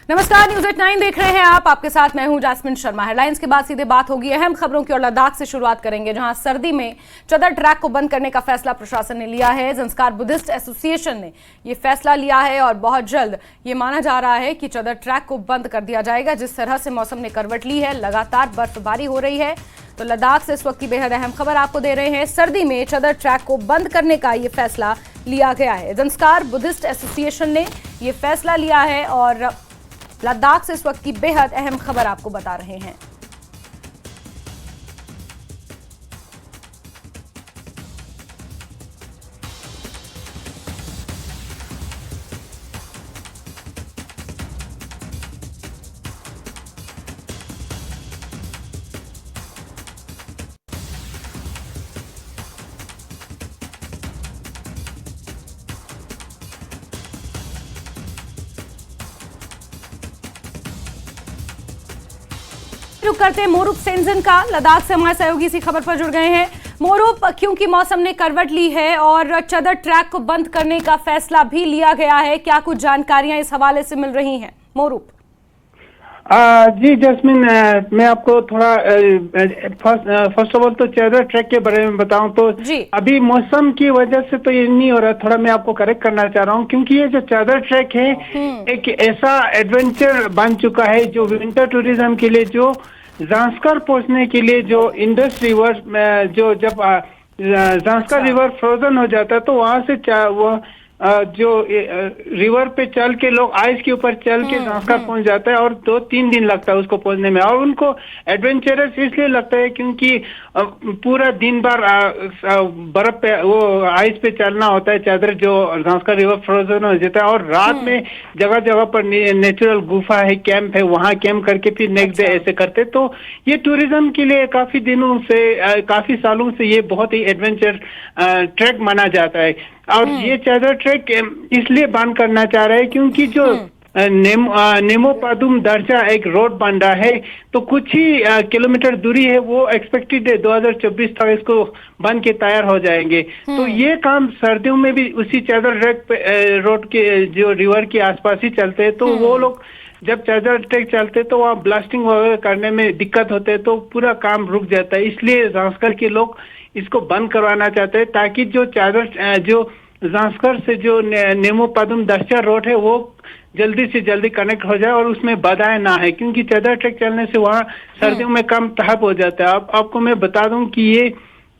नमस्कार, न्यूज़ 8 देख रहे हैं आप। आपके साथ मैं हूं जास्मिन शर्मा। हेडलाइंस के बाद सीधे बात होगी अहम खबरों की और लद्दाख से शुरुआत करेंगे, जहां सर्दी में चदर ट्रैक को बंद करने का फैसला प्रशासन ने लिया है। ज़ंस्कार बुद्धिस्ट एसोसिएशन ने यह फैसला लिया है और बहुत जल्द ये माना जा रहा है कि चदर ट्रैक को बंद कर दिया जाएगा। जिस तरह से मौसम ने करवट ली है, लगातार बर्फबारी हो रही है, तो लद्दाख से इस वक्त की बेहद अहम खबर आपको दे रहे हैं। सर्दी में चदर ट्रैक को बंद करने का ये फैसला लिया गया है। ज़ंस्कार बुद्धिस्ट एसोसिएशन ने ये फैसला लिया है और लद्दाख से इस वक्त की बेहद अहम खबर आपको बता रहे हैं। रुक करते मोरूप सेंजन का, लद्दाख से हमारे सहयोगी इसी खबर पर जुड़ गए हैं। मोरूप, क्योंकि मौसम ने करवट ली है और चदर ट्रैक को बंद करने का फैसला भी लिया गया है, क्या कुछ जानकारियां इस हवाले से मिल रही हैं? मोरूप जी जैस्मिन, मैं आपको थोड़ा फर्स्ट ऑफ ऑल तो चदर ट्रैक के बारे में बताऊं तो अभी मौसम की वजह से तो ये नहीं हो रहा। थोड़ा मैं आपको करेक्ट करना चाह रहा हूं, क्योंकि ये जो चदर ट्रैक है एक ऐसा एडवेंचर बन चुका है जो विंटर टूरिज्म के लिए, जो ज़ंस्कार पहुंचने के लिए, जो इंडस रिवर जो जब ज़ंस्कार रिवर फ्रोजन हो जाता है तो वहां से वो जो रिवर पे चल के लोग आइस के ऊपर चल के ज़ंस्कार पहुंच जाता है और 2-3 दिन लगता है उसको पहुंचने में। और उनको एडवेंचरस इसलिए लगता है क्योंकि पूरा दिन भर बर्फ पे वो आइस पे चलना होता है, चादर जो ज़ंस्कार रिवर फ्रोजन हो जाता है। और रात में जगह जगह पर नेचुरल गुफा है, कैंप है, वहाँ कैंप करके फिर नेक्स्ट डे ऐसे करते। तो ये टूरिज्म के लिए काफी दिनों से, काफी सालों से ये बहुत ही एडवेंचर ट्रैक माना जाता है। और ये चदर ट्रैक इसलिए बंद करना चाह रहे हैं क्योंकि जो नेमो पादुम दर्जा एक रोड बन रहा है, तो कुछ ही किलोमीटर दूरी है, वो एक्सपेक्टेड है 2024 तक इसको बन के तैयार हो जाएंगे। तो ये काम सर्दियों में भी उसी चदर ट्रैक पे रोड के जो रिवर के आसपास ही चलते हैं। तो वो लोग जब चदर ट्रैक चलते तो वहाँ ब्लास्टिंग वगैरह करने में दिक्कत होते है, तो पूरा काम रुक जाता है। इसलिए ज़ंस्कार के लोग इसको बंद करवाना चाहते हैं ताकि जो ज़ंस्कार से जो नेमो पादुम दर्जा रोड है वो जल्दी से जल्दी कनेक्ट हो जाए और उसमें बाधाएं ना है, क्योंकि चदर ट्रैक चलने से वहाँ सर्दियों में कम तहब हो जाता है। आपको मैं बता दूं कि ये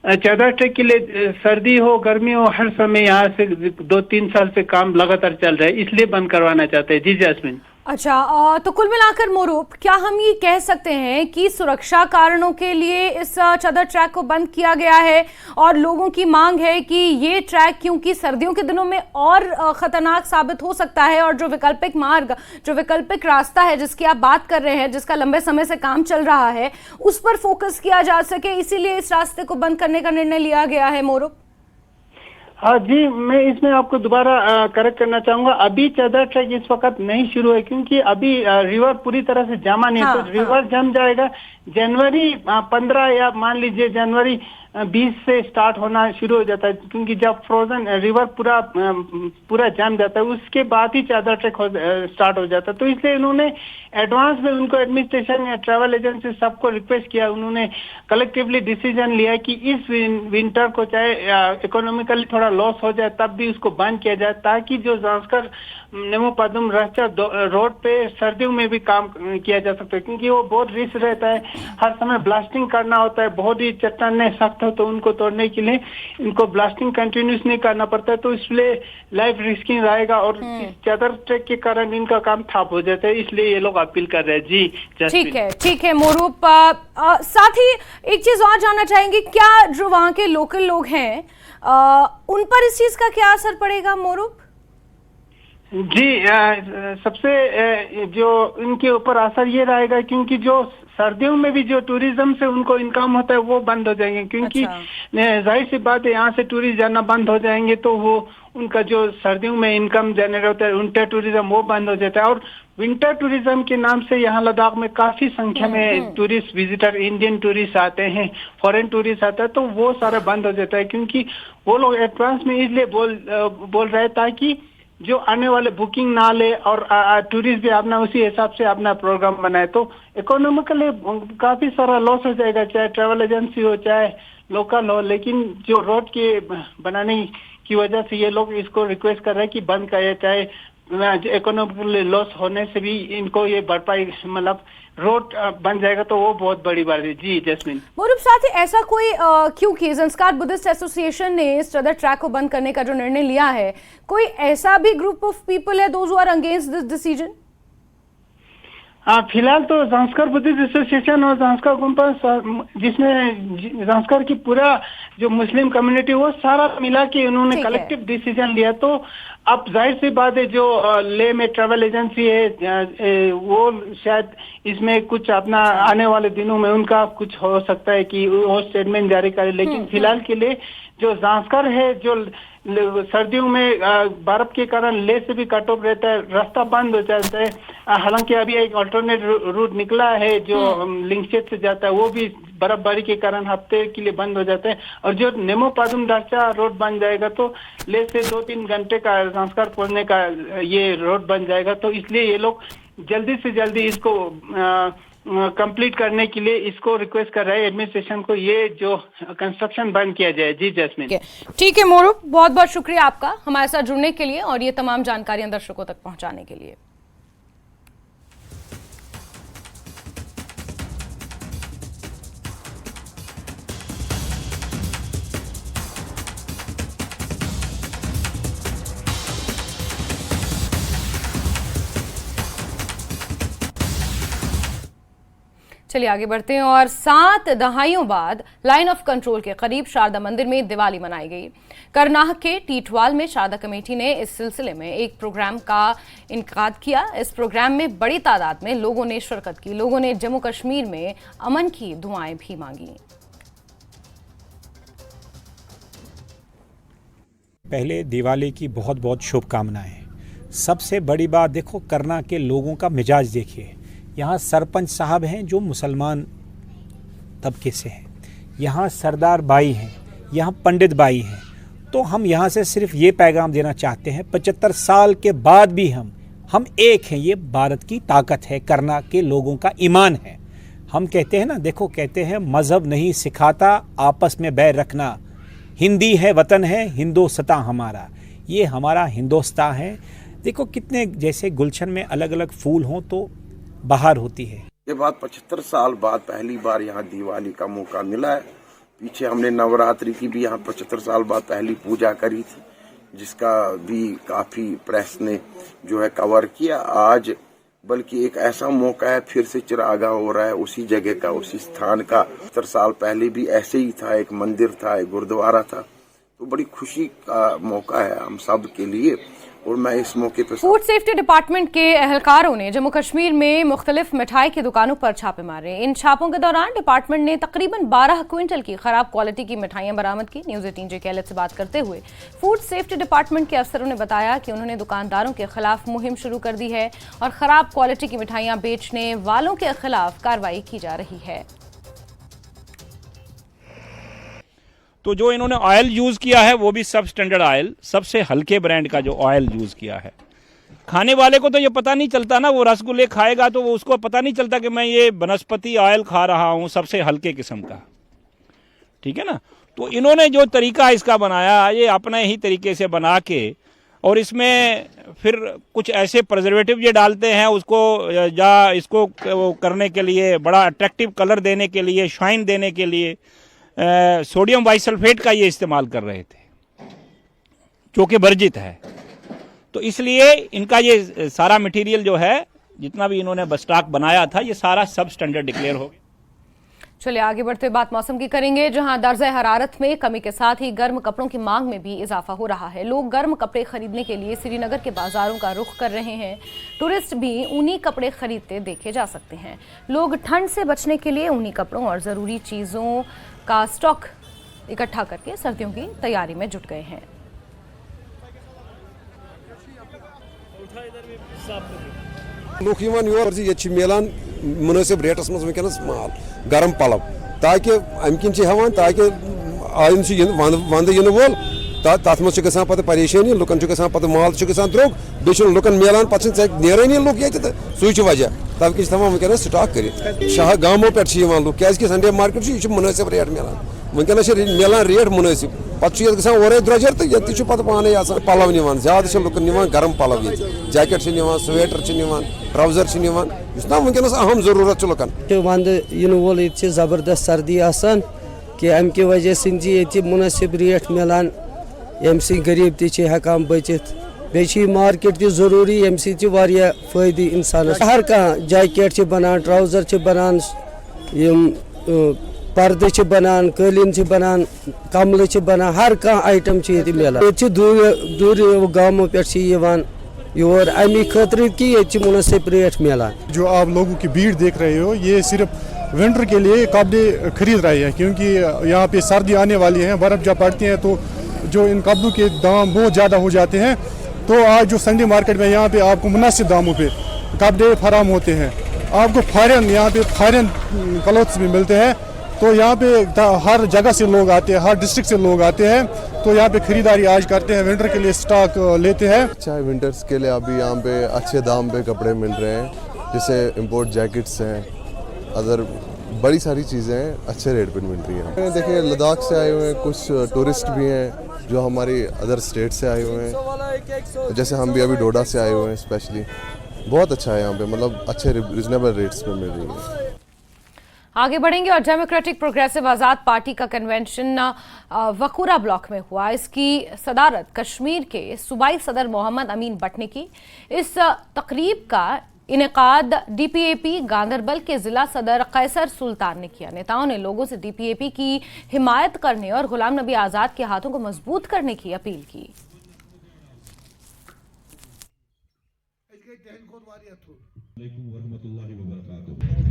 चदर ट्रैक के लिए सर्दी हो गर्मी हो हर समय यहाँ से 2-3 साल से काम लगातार चल रहा है, इसलिए बंद करवाना चाहते हैं। जी जैस्मिन। अच्छा, तो कुल मिलाकर मोरूप, क्या हम ये कह सकते हैं कि सुरक्षा कारणों के लिए इस चदर ट्रैक को बंद किया गया है और लोगों की मांग है कि ये ट्रैक क्योंकि सर्दियों के दिनों में और खतरनाक साबित हो सकता है और जो वैकल्पिक मार्ग, जो वैकल्पिक रास्ता है जिसकी आप बात कर रहे हैं, जिसका लंबे समय से काम चल रहा है, उस पर फोकस किया जा सके, इसीलिए इस रास्ते को बंद करने का निर्णय लिया गया है? मोरूप हाँ जी, मैं इसमें आपको दोबारा करेक्ट करना चाहूंगा। अभी चदर ट्रैक इस वक्त नहीं शुरू है क्योंकि अभी रिवर पूरी तरह से जमा नहीं है। तो रिवर जम जाएगा जनवरी 15 या मान लीजिए जनवरी 20 से स्टार्ट होना शुरू हो जाता है, क्योंकि जब फ्रोजन रिवर पूरा जम जाता है उसके बाद ही चदर ट्रैक स्टार्ट हो जाता है। तो इसलिए उन्होंने एडवांस में उनको एडमिनिस्ट्रेशन या ट्रैवल एजेंसी सबको रिक्वेस्ट किया, उन्होंने कलेक्टिवली डिसीजन लिया कि इस विंटर को चाहे इकोनॉमिकली थोड़ा लॉस हो जाए तब भी उसको बंद किया जाए, ताकि जो ज़ंस्कार नेमो पादुम रास्ता रोड पे सर्दियों में भी काम किया जा सकता है, क्योंकि वो बहुत रिस्क रहता है, हर समय ब्लास्टिंग करना होता है, बहुत ही चट्टानें सख्त हो तो उनको तोड़ने के लिए इनको ब्लास्टिंग कंटिन्यूस नहीं करना पड़ता है, तो इसलिए लाइफ रिस्किंग रहेगा और इस चदर ट्रैक के कारण इनका काम ठप हो जाता है, इसलिए ये लोग अपील कर रहे हैं। जी ठीक है मोरूप, साथ ही एक चीज और जानना चाहेंगे, क्या जो वहाँ के लोकल लोग हैं उन पर इस चीज का क्या असर पड़ेगा? मोरूप जी, सबसे जो इनके ऊपर असर ये रहेगा क्योंकि जो सर्दियों में भी जो टूरिज्म से उनको इनकम होता है वो बंद हो जाएंगे, क्योंकि जाहिर सी बात है यहाँ से टूरिस्ट जाना बंद हो जाएंगे तो वो उनका जो सर्दियों में इनकम जनरेट होता है विंटर टूरिज्म वो बंद हो जाता है। और विंटर टूरिज्म के नाम से यहाँ लद्दाख में काफी संख्या में टूरिस्ट विजिटर, इंडियन टूरिस्ट आते हैं, फॉरेन टूरिस्ट आता है, तो वो सारा बंद हो जाता है, क्योंकि वो लोग एडवांस में इसलिए बोल रहे हैं ताकि जो आने वाले बुकिंग ना ले और टूरिस्ट भी अपना उसी हिसाब से अपना प्रोग्राम बनाए, तो इकोनॉमिकली काफी सारा लॉस हो जाएगा, चाहे ट्रैवल एजेंसी हो चाहे लोकल हो। लेकिन जो रोड के बनाने की वजह से ये लोग इसको रिक्वेस्ट कर रहे हैं कि बंद करे, चाहे इकोनॉमिकली लॉस होने से भी इनको ये भरपाई, मतलब रोड बन जाएगा तो वो बहुत बड़ी बात है। जी जैस्मिन। मोरूफ साथ ही ऐसा कोई क्योंकि संस्कार बुद्धिस्ट एसोसिएशन ने इस चदर ट्रैक को बंद करने का जो निर्णय लिया है, कोई ऐसा भी ग्रुप ऑफ पीपल है those who are against this decision? हाँ, फिलहाल तो संस्कार बुद्धिस्ट एसोसिएशन और संस्कार कंपस, जिसमें संस्कार की पूरा जो मुस्लिम कम्युनिटी वो सारा मिला के उन्होंने कलेक्टिव डिसीजन लिया। तो अब जाहिर सी बात है जो ले में ट्रैवल एजेंसी है वो शायद इसमें कुछ अपना आने वाले दिनों में उनका कुछ हो सकता है कि वो स्टेटमेंट जारी करे। लेकिन फिलहाल के लिए जो संस्कार है, जो सर्दियों में बर्फ के कारण ले से भी कट ऑफ रहता है, रास्ता बंद हो जाता है। हालांकि अभी एक अल्टरनेट रूट निकला है जो लिंगशेद से जाता है, वो भी बर्फबारी के कारण हफ्ते के लिए बंद हो जाता है। और जो नेमो पादुम दाचा रोड बन जाएगा तो ले से 2-3 घंटे का संस्कार पहुंचने का ये रोड बन जाएगा। तो इसलिए ये लोग जल्दी से जल्दी इसको कंप्लीट करने के लिए इसको रिक्वेस्ट कर रहे हैं एडमिनिस्ट्रेशन को, ये जो कंस्ट्रक्शन बंद किया जाए। जी जैस्मिन। ठीक है मोरूफ, बहुत बहुत शुक्रिया आपका हमारे साथ जुड़ने के लिए और ये तमाम जानकारियां दर्शकों तक पहुंचाने के लिए। चलिए आगे बढ़ते हैं और 7 दहाइयों बाद लाइन ऑफ कंट्रोल के करीब शारदा मंदिर में दिवाली मनाई गई। करनाह के टीटवाल में शारदा कमेटी ने इस सिलसिले में एक प्रोग्राम का इनेकाद किया। इस प्रोग्राम में बड़ी तादाद में लोगों ने शिरकत की। लोगों ने जम्मू कश्मीर में अमन की दुआएं भी मांगी। पहले दिवाली की बहुत बहुत शुभकामनाएं। सबसे बड़ी बात देखो, करनाह के लोगों का मिजाज देखिए। यहाँ सरपंच साहब हैं जो मुसलमान तबके से हैं, यहाँ सरदार भाई हैं, यहाँ पंडित भाई हैं। तो हम यहाँ से सिर्फ ये पैगाम देना चाहते हैं, 75 साल के बाद भी हम एक हैं। ये भारत की ताकत है, करनाह के लोगों का ईमान है। हम कहते हैं ना, देखो कहते हैं मजहब नहीं सिखाता आपस में बैर रखना, हिंदी है वतन है हिंदोस्तां हमारा, ये हमारा हिंदोस्तां है। देखो कितने जैसे गुलशन में अलग अलग फूल हों तो बाहर होती है। ये बात 75 साल बाद पहली बार यहाँ दिवाली का मौका मिला है। पीछे हमने नवरात्रि की भी यहाँ 75 साल बाद पहली पूजा करी थी, जिसका भी काफी प्रेस ने जो है कवर किया। आज बल्कि एक ऐसा मौका है, फिर से चिरागा हो रहा है उसी जगह का, उसी स्थान का। 70 साल पहले भी ऐसे ही था, एक मंदिर था, एक गुरुद्वारा था। तो बड़ी खुशी का मौका है हम सब के लिए। और मैं इस मौके पर फूड सेफ्टी डिपार्टमेंट के एहलकारों ने जम्मू कश्मीर में मुख्तलिफ मिठाई की दुकानों पर छापे मारे। इन छापों के दौरान डिपार्टमेंट ने तकरीबन 12 क्विंटल की खराब क्वालिटी की मिठाइयां बरामद की। न्यूज़ 18 जे से बात करते हुए फूड सेफ्टी डिपार्टमेंट के अफसरों ने बताया कि उन्होंने दुकानदारों के खिलाफ मुहिम शुरू कर दी है और खराब क्वालिटी की मिठाइयां बेचने वालों के खिलाफ कार्रवाई की जा रही है। तो जो इन्होंने ऑयल यूज किया है वो भी सब स्टैंडर्ड ऑयल, सबसे हल्के ब्रांड का जो ऑयल यूज किया है। खाने वाले को तो ये पता नहीं चलता ना, वो रसगुल्ले खाएगा तो वो उसको पता नहीं चलता कि मैं ये वनस्पति ऑयल खा रहा हूं, सबसे हल्के किस्म का, ठीक है ना। तो इन्होंने जो तरीका इसका बनाया, ये अपने ही तरीके से बना के, और इसमें फिर कुछ ऐसे प्रिजर्वेटिव ये डालते हैं उसको, या इसको करने के लिए बड़ा अट्रैक्टिव कलर देने के लिए, शाइन देने के लिए सोडियम बाइसल्फेट का ये इस्तेमाल कर रहे थे, जो कि वर्जित है। तो इसलिए इनका ये सारा मटेरियल जो है, जितना भी इन्होंने स्टॉक बनाया था, ये सारा सब स्टैंडर्ड डिक्लेयर हो गया। चलिए आगे बढ़ते हुए बात मौसम की करेंगे, जहां दर्जे हरारत में कमी के साथ ही गर्म कपड़ों की मांग में भी इजाफा हो रहा है। लोग गर्म कपड़े खरीदने के लिए श्रीनगर के बाजारों का रुख कर रहे हैं। टूरिस्ट भी ऊनी कपड़े खरीदते देखे जा सकते हैं। लोग ठंड से बचने के लिए ऊनी कपड़ों और ज़रूरी चीज़ों का स्टॉक इकट्ठा करके सर्दियों की तैयारी में जुट गए हैं। लूख ये मिलान मुनासिब रेटस मज वनस माल गर्म पलव, ताकि अमकिन हेवान ताकि आयन वंद इन वोल तथ मज पे परेशानी लुकन पे माल द्रोग बे लुकन मिलान पे नेरानी लुक ये सू वजह तब कि वनस स्टॉक कर शाह गामों पे लुक क्या संडे मार्केट यह मुनासिब रेट मिलान वनस मिलान रेट मुनासिब पे और द्रजर तो ये पे पाने पलव निवान ज्यादा लुकन निवान गर्म पलव ये जैकेट स्वेटर ट्राउजर वनस अहम जरूरत लुकन वंद इन वोल ये जबरदस्त सर्दी आसान कि अम कि वजह ये मुनासिब रेट मिलान यम गरीब तकान बचित बे मार्केट ती जरूरी यम फ़ायदे इंसान हर कह जैकेट बनान ट्राउजर बनान पर्दे बनान कालीन बनान कमल बनान हर कह आइटम ये मिलान दूर गामों पे योर अमी खतर कि ये मुनासिब रेट मिलान। जो आप लोगों की भीड़ देख रहे हो ये सिर्फ विंटर के लिए कपड़े खरीद रहे हैं क्योंकि यहाँ पे सर्दी आने वाली है, बर्फ़ जब पड़ती है तो जो इन कपड़ों के दाम बहुत ज़्यादा हो जाते हैं। तो आज जो संडे मार्केट में यहाँ पे आपको मुनासिब दामों पे कपड़े फराम होते हैं। आपको फॉरेन यहाँ पे फॉरेन क्लोथ्स भी मिलते हैं। तो यहाँ पे हर जगह से लोग आते हैं, हर डिस्ट्रिक्ट से लोग आते हैं, तो यहाँ पे खरीदारी आज करते हैं, विंटर के लिए स्टॉक लेते हैं। अच्छा है विंटर्स के लिए अभी यहाँ पे अच्छे दाम पे कपड़े मिल रहे हैं, जैसे इम्पोर्ट जैकेट्स हैं, अदर बड़ी सारी चीज़ें हैं अच्छे रेट पे मिल रही हैं। देखिए लद्दाख से आए हुए हैं, कुछ टूरिस्ट भी हैं जो हमारी अदर स्टेट से आए हुए हैं, जैसे हम भी अभी डोडा से आए हुए हैं स्पेशली। बहुत अच्छा है यहाँ पे, मतलब अच्छे रिजनेबल रेट्स पे मिल रही है। आगे बढ़ेंगे और डेमोक्रेटिक प्रोग्रेसिव आज़ाद पार्टी का कन्वेंशन वकूरा ब्लॉक में हुआ। इसकी सदारत कश्मीर के सूबाई सदर मोहम्मद अमीन भट्ट ने की। इस तकरीब का इनेकाद डीपीएपी गांदरबल के जिला सदर कैसर सुल्तान ने किया। नेताओं ने लोगों से डीपीएपी की हिमायत करने और गुलाम नबी आज़ाद के हाथों को मजबूत करने की अपील की।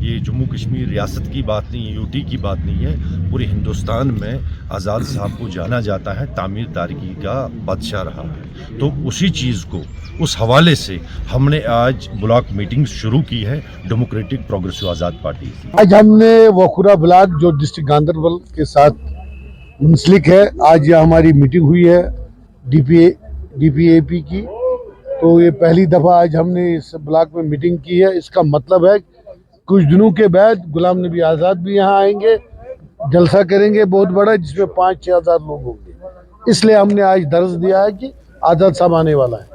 ये जम्मू कश्मीर रियासत की बात नहीं है, यूटी की बात नहीं है, पूरे हिंदुस्तान में आज़ाद साहब को जाना जाता है तामीरदारी का बादशाह रहा है। तो उसी चीज़ को उस हवाले से हमने आज ब्लॉक मीटिंग शुरू की है डेमोक्रेटिक प्रोग्रेसिव आज़ाद पार्टी। आज हमने वखुरा ब्लॉक जो डिस्ट्रिक्ट गांदरबल के साथ मुंसलिक है, आज यह हमारी मीटिंग हुई है डीपीएपी की। तो ये पहली दफ़ा आज हमने इस ब्लॉक में मीटिंग की है। इसका मतलब है कुछ दिनों के बाद गुलाम नबी आज़ाद भी यहाँ आएंगे, जलसा करेंगे बहुत बड़ा, जिसमें 5-6 हज़ार लोग होंगे। इसलिए हमने आज दर्ज दिया है कि आज़ाद साहब आने वाला है।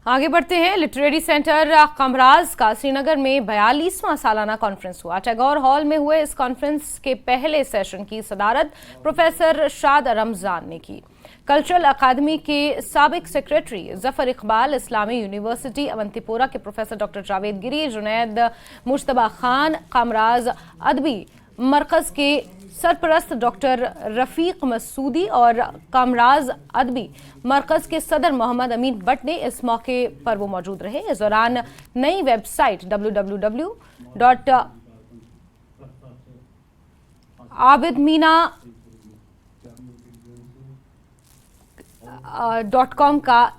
आगे बढ़ते हैं। लिटरेरी सेंटर कमराज का श्रीनगर में 42वां सालाना कॉन्फ्रेंस हुआ। टैगोर हॉल में हुए इस कॉन्फ्रेंस के पहले सेशन की सदारत प्रोफेसर शाद रमजान ने की। कल्चरल अकादमी के साबिक सेक्रेटरी जफर इकबाल, इस्लामी यूनिवर्सिटी अवंतीपोरा के प्रोफेसर डॉक्टर जावेद गिरी, जुनैद मुश्तबा खान, कामराज अदबी मरकज़ के सरपरस्त डॉक्टर रफ़ीक मसूदी और कामराज अदबी मरकज़ के सदर मोहम्मद अमीन भट्ट ने इस मौके पर वो मौजूद रहे। इस दौरान नई वेबसाइट www.abidmina.com का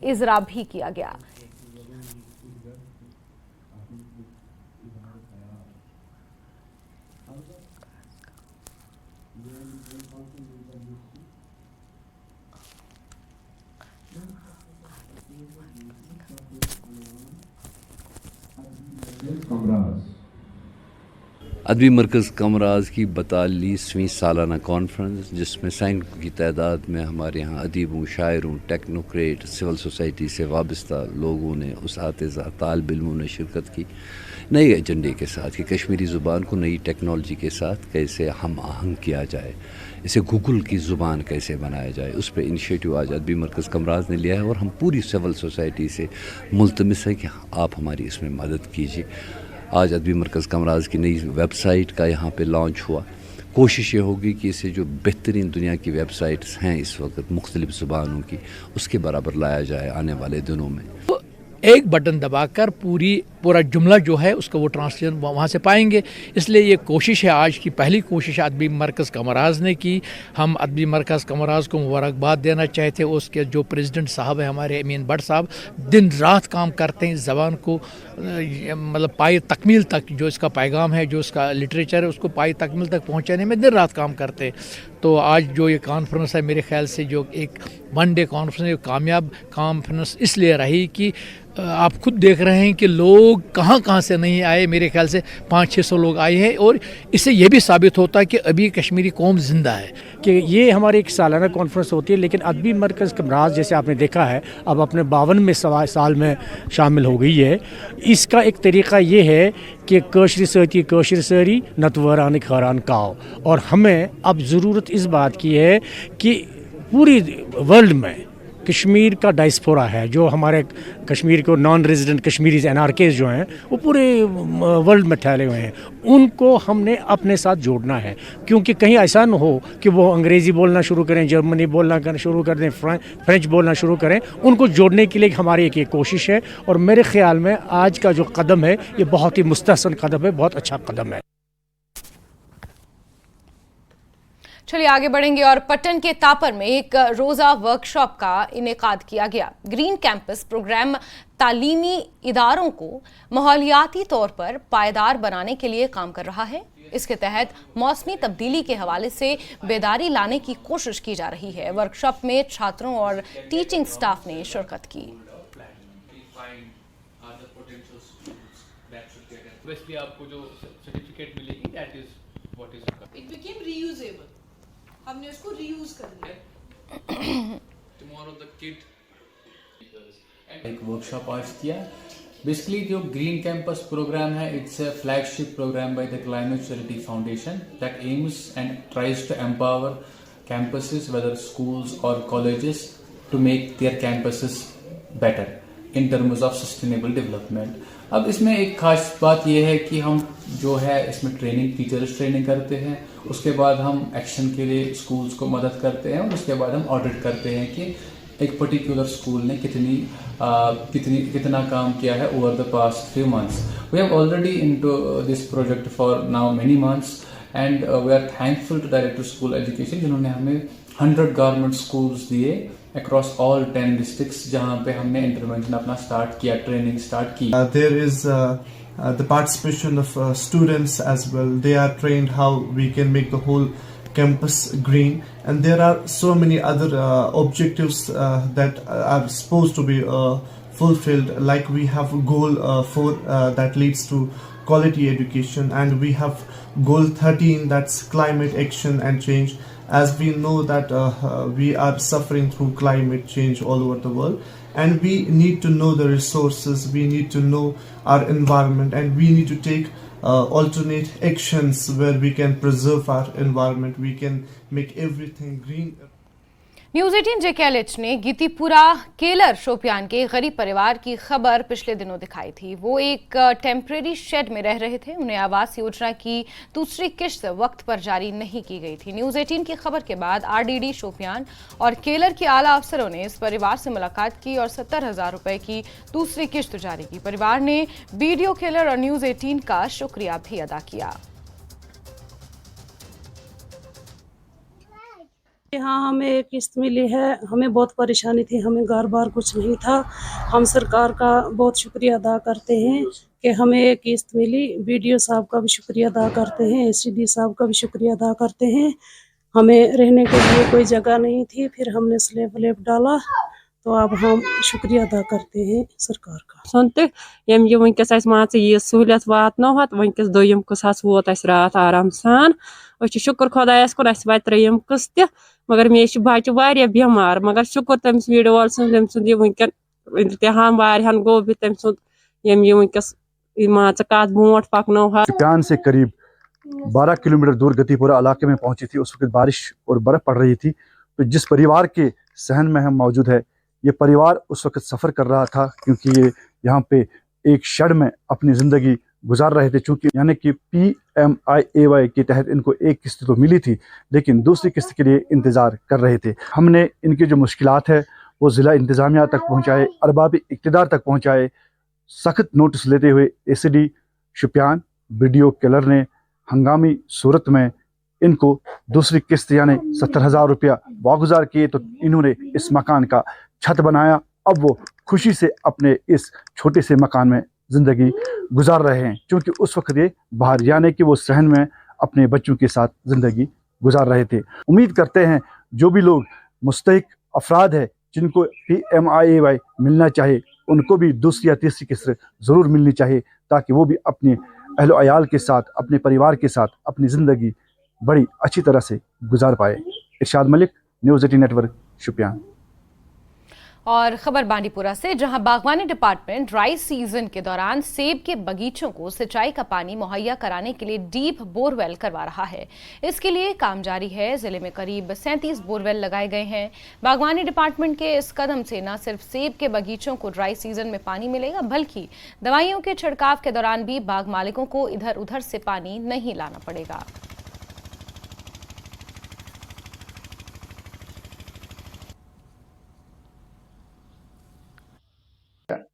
इजरा भी किया गया। अदबी मरकज़ कमराज की 42वीं सालाना कॉन्फ्रेंस, जिसमें सैकड़ों की तादाद में हमारे यहाँ अदीबों, शायरों, टेक्नोक्रेट, सिविल सोसाइटी से वाबस्ता लोगों ने, उसातिज़ा, तालिब इल्मों ने शिरकत की, नए एजेंडे के साथ कि कश्मीरी ज़ुबान को नई टेक्नोलॉजी के साथ कैसे हम आहंग किया जाए, इसे गूगल की ज़ुबान कैसे बनाया जाए, उस पर इनिशिएटिव आज अदबी मरकज़ कमराज ने लिया है। और हम पूरी सिविल सोसाइटी से मुल्तमिस है कि आप हमारी इसमें मदद कीजिए। आज अदबी मरकज़ कमराज की नई वेबसाइट का यहाँ पे लॉन्च हुआ। कोशिश ये होगी कि इसे जो बेहतरीन दुनिया की वेबसाइट्स हैं इस वक्त मुख्तलिफ ज़ुबानों की, उसके बराबर लाया जाए आने वाले दिनों में। तो एक बटन दबाकर पूरी पूरा जुमला जो है उसका वो ट्रांसलेशन वहाँ से पाएंगे। इसलिए ये कोशिश है, आज की पहली कोशिश अदबी मरकज़ कमराज ने की। हम अदबी मरकज़ कमराज को मुबारकबाद देना चाहते हैं। उसके जो प्रेसिडेंट साहब हैं हमारे अमीन भट्ट साहब, दिन रात काम करते हैं इस ज़बान को मतलब पाई तकमील तक, जो इसका पैगाम है, जो इसका लिटरेचर है, उसको पाई तकमील तक पहुँचाने में दिन रात काम करते हैं। तो आज जो ये कॉन्फ्रेंस है, मेरे ख्याल से जो एक वन डे कॉन्फ्रेंस है, कामयाब कॉन्फ्रेंस इसलिए रही कि आप खुद देख रहे हैं कि लोग कहाँ से नहीं आए। मेरे ख्याल से 500-600 लोग आए हैं और इससे ये भी साबित होता है कि अभी कश्मीरी कौम जिंदा है। कि ये हमारी एक सालाना कॉन्फ्रेंस होती है, लेकिन अदबी मरकज़ कमराज जैसे आपने देखा है अब अपने 52वें साल में शामिल हो गई है। इसका एक तरीक़ा ये है कि कशरी सती कशर सरी नतवरान खरान काव, और हमें अब ज़रूरत इस बात की है कि पूरी वर्ल्ड में कश्मीर का डायस्पोरा है, जो हमारे कश्मीर को नॉन रेजिडेंट कश्मीरीज NRKs जो हैं वो पूरे वर्ल्ड में फैले हुए हैं, उनको हमने अपने साथ जोड़ना है। क्योंकि कहीं ऐसा न हो कि वो अंग्रेज़ी बोलना शुरू करें, जर्मनी बोलना शुरू कर दें, फ्रेंच बोलना शुरू करें। उनको जोड़ने के लिए हमारी एक ये कोशिश है, और मेरे ख़्याल में आज का जो कदम है ये बहुत ही मुस्तहसन कदम है, बहुत अच्छा कदम है। चलिए आगे बढ़ेंगे और पटन के तापर में एक रोजा वर्कशॉप का इनेकाद किया गया। ग्रीन कैंपस प्रोग्राम तालीमी इदारों को माहौलियाती तौर पर पायदार बनाने के लिए काम कर रहा है। इसके तहत मौसमी तब्दीली के हवाले से बेदारी लाने की कोशिश की जा रही है। वर्कशॉप में छात्रों और टीचिंग स्टाफ ने शिरकत की। आपको जो सर्टिफिकेट मिलेगी that is what is it became reusable, हमने उसको रीयूज कर लिया। टुमारो द किड एक वर्कशॉप आज किया। बेसिकली जो ग्रीन कैंपस प्रोग्राम है, it's a flagship programme by the climate charity foundation that aims and tries to empower campuses, whether schools or colleges, to make their campuses better in terms of sustainable development. अब इसमें एक खास बात यह है कि हम जो है इसमें टीचर्स ट्रेनिंग करते हैं, उसके बाद हम एक्शन के लिए स्कूल्स को मदद करते हैं और उसके बाद हम ऑडिट करते हैं कि एक पर्टिकुलर स्कूल ने कितना काम किया है over the past few months. We have already into this project for now many months and we are thankful to Director School Education जिन्होंने हमें 100 गवर्नमेंट स्कूल्स दिए across all 10 districts जहाँ पे हमने intervention अपना start किया, training start की. There is the participation of students as well. They are trained how we can make the whole campus green, and there are so many other objectives that are supposed to be fulfilled. Like we have goal 4 that leads to quality education, and we have goal 13 that's climate action and change. As we know that we are suffering through climate change all over the world, and we need to know the resources, we need to know our environment, and we need to take alternate actions where we can preserve our environment, we can make everything green. News 18 JKLH ने गीतीपुरा Keller Shopian के गरीब परिवार की खबर पिछले दिनों दिखाई थी। वो एक टेम्परेरी शेड में रह रहे थे। उन्हें आवास योजना की दूसरी किश्त वक्त पर जारी नहीं की गई थी। न्यूज़ 18 की खबर के बाद RDD शोपियान और केलर के आला अफसरों ने इस परिवार से मुलाकात की और 70,000 रुपए की दूसरी किश्त जारी की। परिवार ने BDO केलर और न्यूज़ 18 का शुक्रिया भी अदा किया। हाँ, हमें एक किस्त मिली है। हमें बहुत परेशानी थी, हमें घर बार कुछ नहीं था। हम सरकार का बहुत शुक्रिया अदा करते हैं कि हमें एक किस्त मिली। BDO साहब का भी शुक्रिया अदा करते हैं, SCD साहब का भी शुक्रिया अदा करते हैं। हमें रहने के लिए कोई जगह नहीं थी, फिर हमने स्लैब डाला, तो अब हम शुक्रिया अदा करते हैं सरकार का। सुनते यम ये वनकस मान ये सहूलियत वातनो वनकस दोयम कस वोत रात आराम सान। शुक्र खुदायस कुन अस वात त्रेयम कस त, मगर मे बच्चे वारिया बीमार, मगर शुक्र तमिस वीडियो वाल तम सुन ये वनकन इम्तिहान वारियान गो भी तम सुन यम ये वनकस मान कत बोट पकनो। शोपियान से करीब 12 किलोमीटर दूर गतीपुरा इलाके में पहुंची थी। उस वक्त बारिश और बर्फ पड़ रही थी। तो जिस परिवार के सहन में हम मौजूद है, ये परिवार उस वक्त सफ़र कर रहा था, क्योंकि ये यहाँ पे एक शेड में अपनी ज़िंदगी गुजार रहे थे। चूँकि यानी कि PMIAY के तहत इनको एक किस्त तो मिली थी, लेकिन दूसरी किस्त के लिए इंतज़ार कर रहे थे। हमने इनकी जो मुश्किलात है वो ज़िला इंतज़ामिया तक पहुँचाए, अरबाब इक़्तिदार तक पहुँचाए, सख्त नोटिस लेते हुए एसीडी शुपियान वीडियो किलर ने हंगामी सूरत में इनको दूसरी किस्त यानी 70,000 रुपया वागुजार किए, तो इन्होंने इस मकान का छत बनाया। अब वो खुशी से अपने इस छोटे से मकान में ज़िंदगी गुजार रहे हैं, क्योंकि उस वक्त ये बाहर यानी कि वो सहन में अपने बच्चों के साथ ज़िंदगी गुजार रहे थे। उम्मीद करते हैं जो भी लोग मुस्तहिक अफराद है जिनको PMIAY मिलना चाहिए, उनको भी दूसरी या तीसरी किस्त ज़रूर मिलनी चाहिए, ताकि वो भी अपने अहलो अयाल के साथ, अपने परिवार के साथ अपनी ज़िंदगी बड़ी अच्छी तरह से गुजार पाए। इरशाद मलिक, न्यूज़ 18 नेटवर्क, शुपियान। और खबर बांडीपुरा से, जहां बागवानी डिपार्टमेंट ड्राई सीजन के दौरान सेब के बगीचों को सिंचाई का पानी मुहैया कराने के लिए डीप बोरवेल करवा रहा है। इसके लिए काम जारी है। जिले में करीब 37 बोरवेल लगाए गए हैं। बागवानी डिपार्टमेंट के इस कदम से न सिर्फ सेब के बगीचों को ड्राई सीजन में पानी मिलेगा, बल्कि दवाइयों के छिड़काव के दौरान भी बाग मालिकों को इधर उधर से पानी नहीं लाना पड़ेगा।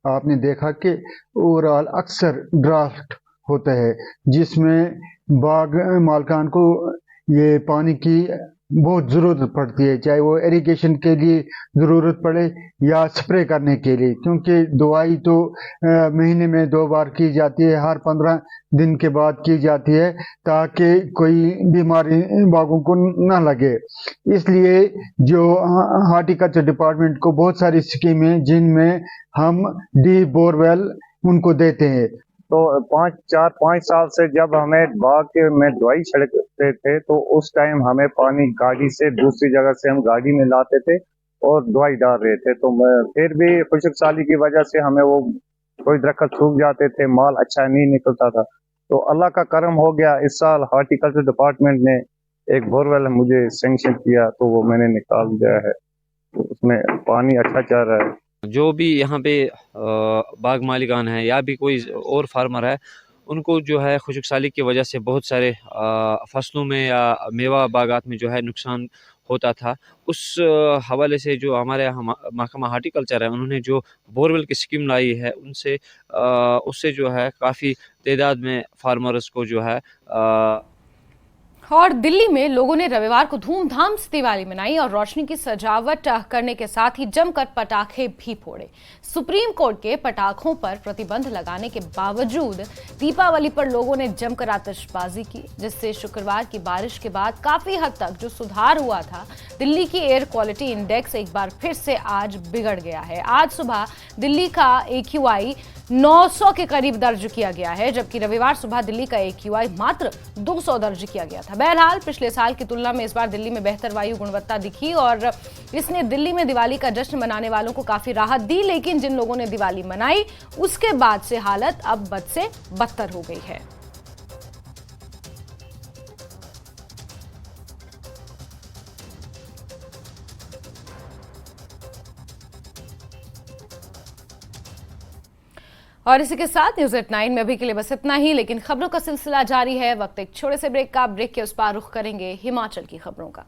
आपने देखा कि ओवरऑल अक्सर ड्राफ्ट होता है, जिसमें बाग मालकान को ये पानी की बहुत ज़रूरत पड़ती है, चाहे वो इरिगेशन के लिए ज़रूरत पड़े या स्प्रे करने के लिए, क्योंकि दवाई तो महीने में 2 बार की जाती है, हर 15 दिन के बाद की जाती है, ताकि कोई बीमारी बागों को ना लगे। इसलिए जो हार्टिकल्चर डिपार्टमेंट को बहुत सारी स्कीमें, जिनमें हम डीप बोरवेल उनको देते हैं। तो 5 साल से जब हमें बाग में दवाई छिड़कते थे, तो उस टाइम हमें पानी गाड़ी से दूसरी जगह से हम गाड़ी में लाते थे और दवाई डाल रहे थे, तो फिर भी खुशक साली की वजह से हमें वो कोई दरख्त सूख जाते थे, माल अच्छा नहीं निकलता था। तो अल्लाह का करम हो गया, इस साल हार्टिकल्चर डिपार्टमेंट ने एक बोरवेल मुझे सैंक्शन किया, तो वो मैंने निकाल दिया है, तो उसमें पानी अच्छा चल रहा है। जो भी यहाँ पे बाग मालिकान है या भी कोई और फार्मर है, उनको जो है खुशक साली की वजह से बहुत सारे फसलों में या मेवा बागात में जो है नुकसान होता था। उस हवाले से जो हमारे यहाँ महकमा हार्टिकल्चर है, उन्होंने जो बोरवेल की स्कीम लाई है, उससे जो है काफ़ी तादाद में फार्मर्स को जो है और दिल्ली में लोगों ने रविवार को धूमधाम से दिवाली मनाई और रोशनी की सजावट करने के साथ ही जमकर पटाखे भी फोड़े। सुप्रीम कोर्ट के पटाखों पर प्रतिबंध लगाने के बावजूद दीपावली पर लोगों ने जमकर आतिशबाजी की, जिससे शुक्रवार की बारिश के बाद काफी हद तक जो सुधार हुआ था, दिल्ली की एयर क्वालिटी इंडेक्स एक बार फिर से आज बिगड़ गया है। आज सुबह दिल्ली का AQI 900 के करीब दर्ज किया गया है, जबकि रविवार सुबह दिल्ली का AQI मात्र 200 दर्ज किया गया था। बहरहाल पिछले साल की तुलना में इस बार दिल्ली में बेहतर वायु गुणवत्ता दिखी और इसने दिल्ली में दिवाली का जश्न मनाने वालों को काफी राहत दी, लेकिन जिन लोगों ने दिवाली मनाई उसके बाद से हालत अब बद से बदतर हो गई है। और इसी के साथ न्यूज़ 9 में अभी के लिए बस इतना ही, लेकिन खबरों का सिलसिला जारी है। वक्त एक छोटे से ब्रेक का, ब्रेक के उस पार रुख करेंगे हिमाचल की खबरों का।